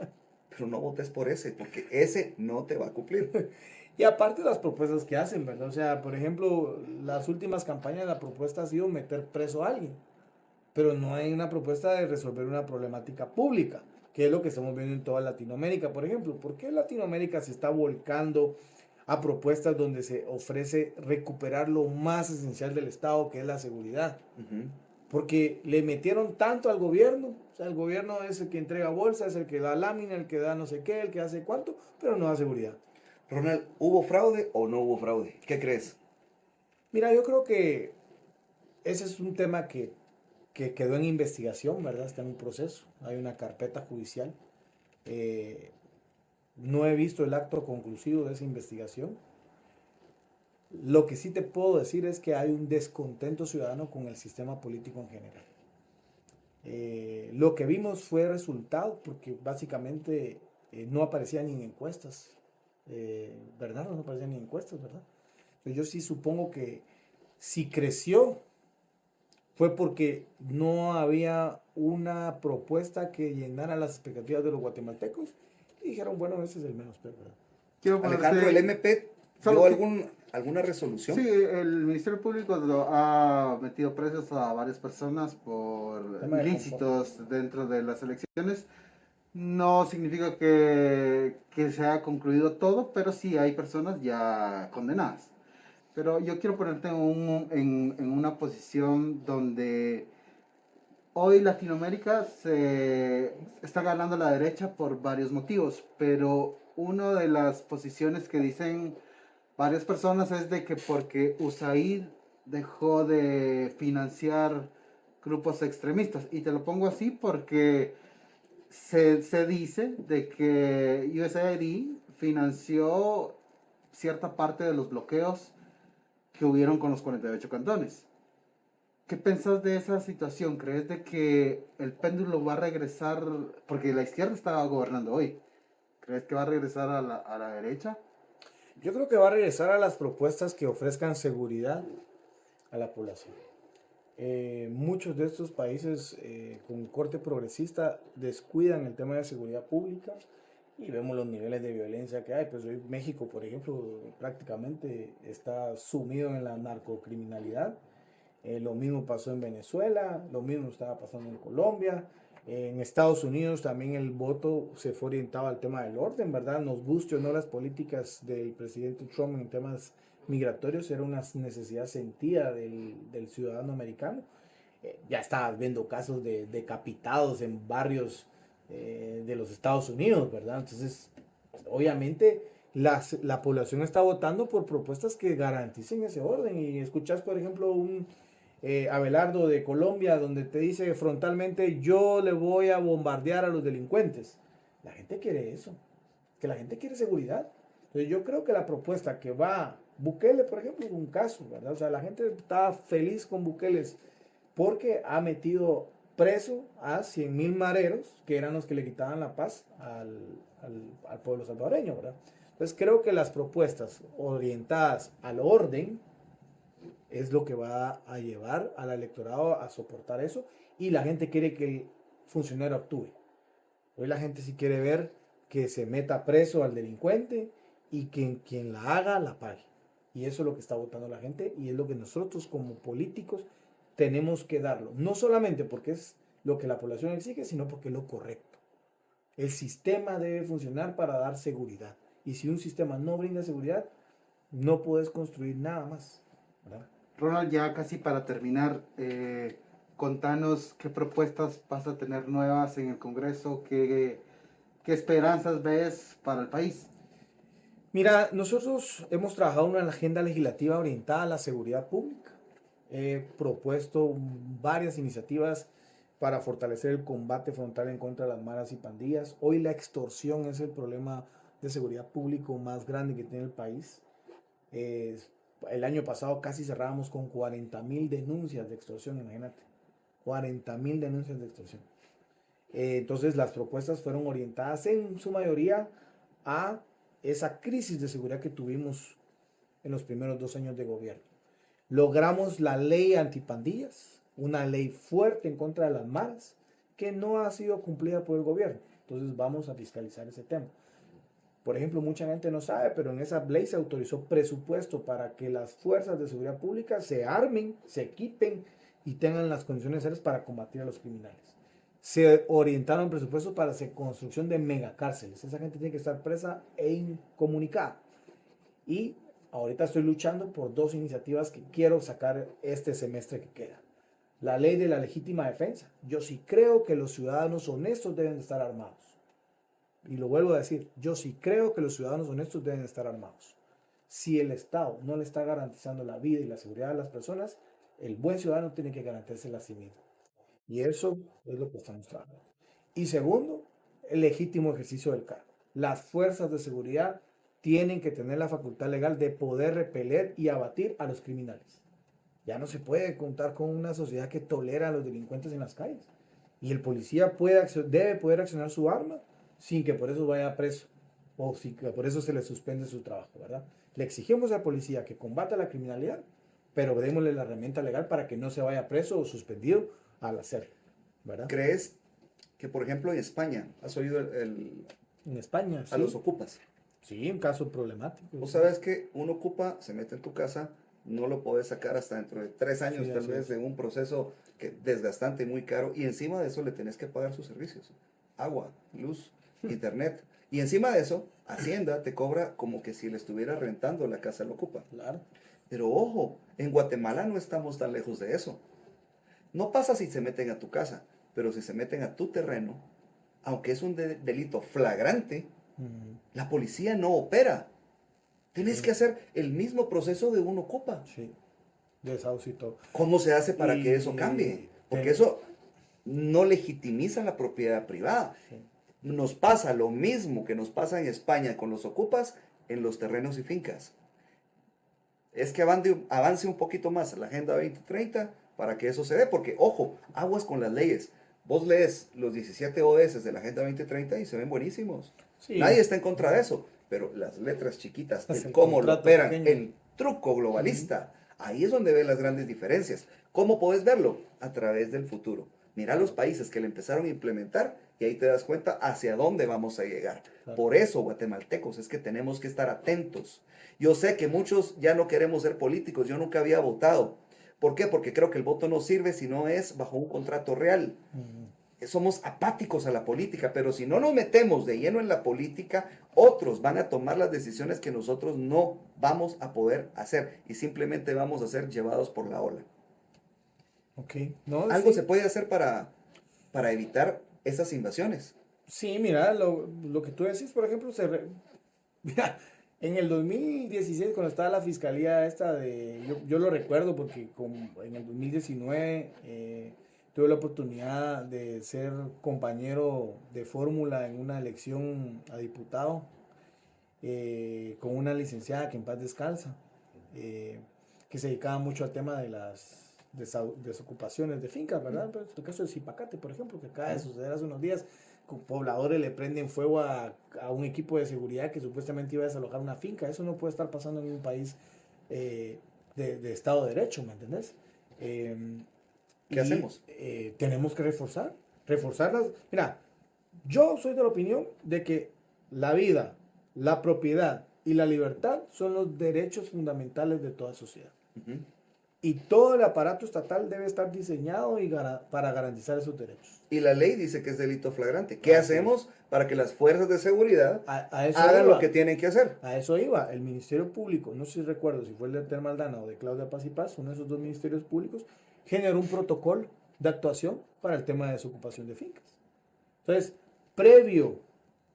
Pero no votes por ese, porque ese no te va a cumplir. Y aparte las propuestas que hacen, ¿verdad? O sea, por ejemplo, las últimas campañas la propuesta ha sido meter preso a alguien, pero no hay una propuesta de resolver una problemática pública, que es lo que estamos viendo en toda Latinoamérica, por ejemplo. ¿Por qué Latinoamérica se está volcando a propuestas donde se ofrece recuperar lo más esencial del Estado, que es la seguridad? Ujú. Porque le metieron tanto al gobierno, o sea, el gobierno es el que entrega bolsas, el que da lámina, el que da no sé qué, el que hace cuánto, pero no da seguridad. Ronald, ¿hubo fraude o no hubo fraude? ¿Qué crees? Mira, yo creo que ese es un tema que quedó en investigación, ¿verdad? Está en un proceso, hay una carpeta judicial. Eh, no he visto el acto conclusivo de esa investigación. Lo que sí te puedo decir es que hay un descontento ciudadano con el sistema político en general. Lo que vimos fue resultado porque básicamente no aparecía ni en encuestas, ¿verdad? No aparecía ni en encuestas, ¿verdad? Entonces yo sí supongo que si creció fue porque no había una propuesta que llenara las expectativas de los guatemaltecos y dijeron, bueno, ese es el menos peor, ¿verdad? Quiero Alejandro, ¿el MP Solo dio alguna resolución? Sí, el Ministerio Público ha metido presos a varias personas por Tema de ilícitos dentro de las elecciones. No significa que se haya concluido todo, pero sí hay personas ya condenadas. Pero yo quiero ponerte en una posición donde hoy Latinoamérica se está ganando la derecha por varios motivos, pero una de las posiciones que dicen varias personas es de que porque USAID dejó de financiar grupos extremistas. Y te lo pongo así porque se dice de que USAID financió cierta parte de los bloqueos que hubieron con los 48 cantones. ¿Qué pensás de esa situación? ¿Crees de que el péndulo va a regresar? Porque la izquierda está gobernando hoy. ¿Crees que va a regresar a la derecha? Yo creo que va a regresar a las propuestas que ofrezcan seguridad a la población. Muchos de estos países con corte progresista descuidan el tema de seguridad pública y vemos los niveles de violencia que hay. Pues hoy México, por ejemplo, prácticamente está sumido en la narcocriminalidad. Lo mismo pasó en Venezuela, lo mismo estaba pasando en Colombia. En Estados Unidos también el voto se fue orientado al tema del orden, ¿verdad? Nos guste o no las políticas del presidente Trump en temas migratorios, era una necesidad sentida del ciudadano americano. Ya estabas viendo casos de decapitados en barrios de los Estados Unidos, ¿verdad? Entonces, obviamente la población está votando por propuestas que garanticen ese orden. Y escuchas, por ejemplo, un Abelardo de Colombia donde te dice frontalmente, yo le voy a bombardear a los delincuentes. La gente quiere eso, que la gente quiere seguridad. Entonces yo creo que la propuesta que va Bukele, por ejemplo, es un caso, ¿verdad? O sea, la gente está feliz con Bukele porque ha metido preso a 100.000 mareros, que eran los que le quitaban la paz al pueblo salvadoreño, ¿verdad? Entonces creo que las propuestas orientadas al orden es lo que va a llevar al electorado a soportar eso, y la gente quiere que el funcionario actúe. Hoy la gente sí quiere ver que se meta preso al delincuente y que quien la haga la pague. Y eso es lo que está votando la gente y es lo que nosotros como políticos tenemos que darlo. No solamente porque es lo que la población exige, sino porque es lo correcto. El sistema debe funcionar para dar seguridad. Y si un sistema no brinda seguridad, no puedes construir nada más, ¿verdad? Ronald, ya casi para terminar, contanos qué propuestas vas a tener nuevas en el Congreso, qué esperanzas ves para el país. Mira, nosotros hemos trabajado en una agenda legislativa orientada a la seguridad pública. He propuesto varias iniciativas para fortalecer el combate frontal en contra de las maras y pandillas. Hoy la extorsión es el problema de seguridad público más grande que tiene el país. El año pasado casi cerrábamos con 40.000 denuncias de extorsión, imagínate. 40.000 denuncias de extorsión. Entonces las propuestas fueron orientadas en su mayoría a esa crisis de seguridad que tuvimos en los primeros 2 años de gobierno. Logramos la ley antipandillas, una ley fuerte en contra de las maras, que no ha sido cumplida por el gobierno. Entonces vamos a fiscalizar ese tema. Por ejemplo, mucha gente no sabe, pero en esa ley se autorizó presupuesto para que las fuerzas de seguridad pública se armen, se equipen y tengan las condiciones necesarias para combatir a los criminales. Se orientaron presupuestos para la construcción de megacárceles. Esa gente tiene que estar presa e incomunicada. Y ahorita estoy luchando por 2 iniciativas que quiero sacar este semestre que queda. La ley de la legítima defensa. Yo sí creo que los ciudadanos honestos deben de estar armados. Y lo vuelvo a decir, yo sí creo que los ciudadanos honestos deben de estar armados. Si el Estado no le está garantizando la vida y la seguridad de las personas, el buen ciudadano tiene que garantírsela a sí mismo. Y eso es lo que estamos trabajando. Y segundo, el legítimo ejercicio del cargo. Las fuerzas de seguridad tienen que tener la facultad legal de poder repeler y abatir a los criminales. Ya no se puede contar con una sociedad que tolera a los delincuentes en las calles. Y el policía debe poder accionar su arma sin que por eso vaya preso o sin que por eso se le suspende su trabajo, ¿verdad? Le exigimos al policía que combata la criminalidad, pero démosle la herramienta legal para que no se vaya preso o suspendido al hacerlo, ¿verdad? ¿Crees que, por ejemplo, en España, has oído En España, a sí. los ocupas? Sí, un caso problemático. Vos sabes que un ocupa se mete en tu casa, no lo podés sacar hasta dentro de 3 años, Sí, tal así vez, es. de un proceso desgastante y muy caro, y encima de eso le tenés que pagar sus servicios, agua, luz, internet, y encima de eso, Hacienda te cobra como que si le estuviera rentando la casa al ocupa. Claro. Pero ojo, en Guatemala no estamos tan lejos de eso. No pasa si se meten a tu casa, pero si se meten a tu terreno, aunque es un delito flagrante, la policía no opera. Tienes que hacer el mismo proceso de un ocupa. Sí, desahucio y todo. ¿Cómo se hace para Y- que eso cambie? Porque te- eso no legitimiza la propiedad privada. Sí. Nos pasa lo mismo que nos pasa en España con los ocupas en los terrenos y fincas. Es que avance un poquito más la Agenda 2030 para que eso se dé, porque, ojo, aguas con las leyes. Vos lees los 17 ODS de la Agenda 2030 y se ven buenísimos. Sí. Nadie está en contra de eso, pero las letras chiquitas, Es el el cómo lo contrato operan, pequeño. el truco globalista, ahí es donde ves las grandes diferencias. ¿Cómo puedes verlo? A través del futuro. Mira los países que le empezaron a implementar y ahí te das cuenta hacia dónde vamos a llegar. Claro. Por eso, guatemaltecos, es que tenemos que estar atentos. Yo sé que muchos ya no queremos ser políticos, yo nunca había votado. ¿Por qué? Porque creo que el voto no sirve si no es bajo un contrato real. Somos apáticos a la política, pero si no nos metemos de lleno en la política, otros van a tomar las decisiones que nosotros no vamos a poder hacer y simplemente vamos a ser llevados por la ola. Ok. No, Algo sí. se puede hacer para evitar esas invasiones. Sí, mira, lo que tú decís, por ejemplo, mira, en el 2016, cuando estaba la fiscalía esta yo lo recuerdo porque en el 2019 tuve la oportunidad de ser compañero de fórmula en una elección a diputado con una licenciada que en paz descansa, que se dedicaba mucho al tema de las desocupaciones de fincas, ¿verdad? Pues el caso de Zipacate, por ejemplo, que acaba de suceder hace unos días, con pobladores le prenden fuego a un equipo de seguridad que supuestamente iba a desalojar una finca. Eso no puede estar pasando en un país de Estado de Derecho, ¿me entendés? ¿Qué hacemos? Tenemos que reforzarlas. Mira, yo soy de la opinión de que la vida, la propiedad y la libertad son los derechos fundamentales de toda sociedad. Uh-huh. Y todo el aparato estatal debe estar diseñado para garantizar esos derechos. Y la ley dice que es delito flagrante. ¿Qué hacemos para que las fuerzas de seguridad hagan lo que tienen que hacer? A eso iba. El Ministerio Público, no sé si recuerdo si fue el de Tel Maldana o de Claudia Paz y Paz, uno de esos dos ministerios públicos, generó un protocolo de actuación para el tema de desocupación de fincas. Entonces, previo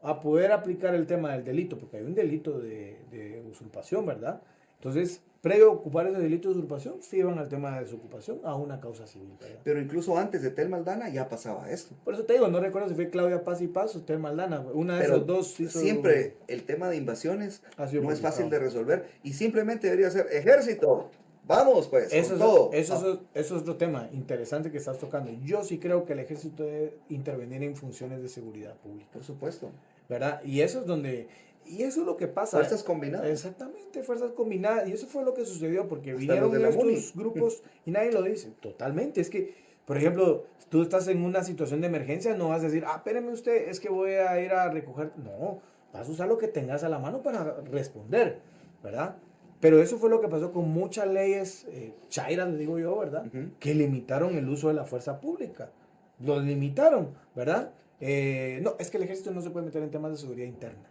a poder aplicar el tema del delito, porque hay un delito de usurpación, ¿verdad? Entonces, previo a ocupar ese delito de usurpación, se iban al tema de desocupación a una causa civil, ¿verdad? Pero incluso antes de Tel Maldana ya pasaba esto. Por eso te digo, no recuerdo si fue Claudia Paz y Paz o Tel Maldana. Una de esas dos hizo... Siempre el tema de invasiones no es fácil de resolver y simplemente debería ser ejército. Vamos pues, eso con todo. Eso es otro tema interesante que estás tocando. Yo sí creo que el ejército debe intervenir en funciones de seguridad pública. Por supuesto. ¿Verdad? Y eso es donde... Y eso es lo que pasa. Fuerzas combinadas. Exactamente, fuerzas combinadas. Y eso fue lo que sucedió, porque vinieron estos grupos y nadie lo dice. Totalmente. Es que, por ejemplo, tú estás en una situación de emergencia, no vas a decir, espéreme usted, es que voy a ir a recoger. No, vas a usar lo que tengas a la mano para responder, ¿verdad? Pero eso fue lo que pasó con muchas leyes chairas, digo yo, ¿verdad? Uh-huh. Que limitaron el uso de la fuerza pública. Lo limitaron, ¿verdad? No, es que el ejército no se puede meter en temas de seguridad interna.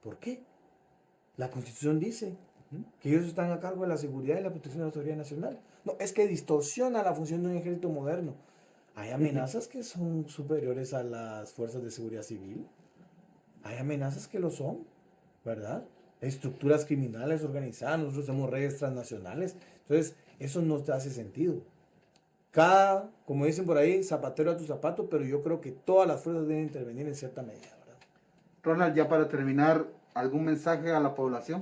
¿Por qué? La Constitución dice que ellos están a cargo de la seguridad y la protección de la autoridad nacional. No, es que distorsiona la función de un ejército moderno. Hay amenazas que son superiores a las fuerzas de seguridad civil. Hay amenazas que lo son, ¿verdad? Estructuras criminales organizadas, nosotros somos redes transnacionales. Entonces, eso no te hace sentido. Como dicen por ahí, zapatero a tu zapato, pero yo creo que todas las fuerzas deben intervenir en cierta medida. Ronald, ya para terminar, ¿algún mensaje a la población?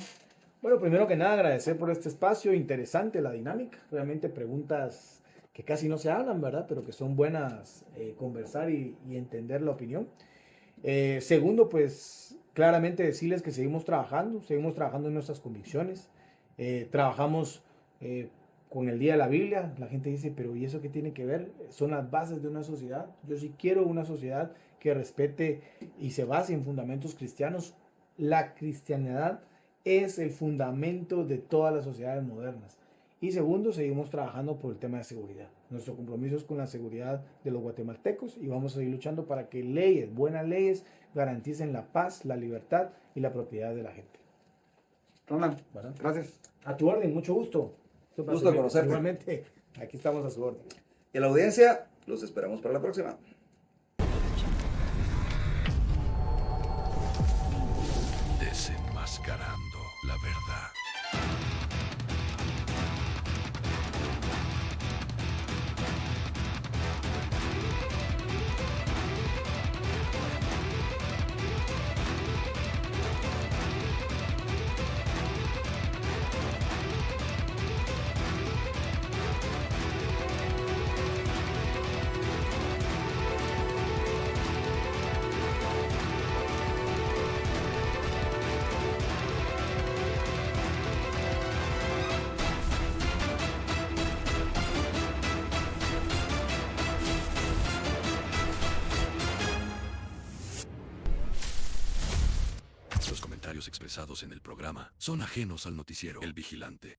Bueno, primero que nada, agradecer por este espacio, interesante la dinámica, realmente preguntas que casi no se hablan, ¿verdad? Pero que son buenas conversar y entender la opinión. Segundo, pues claramente decirles que seguimos trabajando en nuestras convicciones, trabajamos con el Día de la Biblia. La gente dice, pero ¿y eso qué tiene que ver? Son las bases de una sociedad. Yo sí quiero una sociedad que respete y se base en fundamentos cristianos. La cristianidad es el fundamento de todas las sociedades modernas. Y segundo, seguimos trabajando por el tema de seguridad. Nuestro compromiso es con la seguridad de los guatemaltecos y vamos a seguir luchando para que buenas leyes, garanticen la paz, la libertad y la propiedad de la gente. Ronald, gracias. A tu orden, mucho gusto. Gusto conocerte. Igualmente, aquí estamos a su orden. Y a la audiencia, los esperamos para la próxima. Desenmascarando la verdad. Los comentarios expresados en el programa son ajenos al noticiero El Vigilante.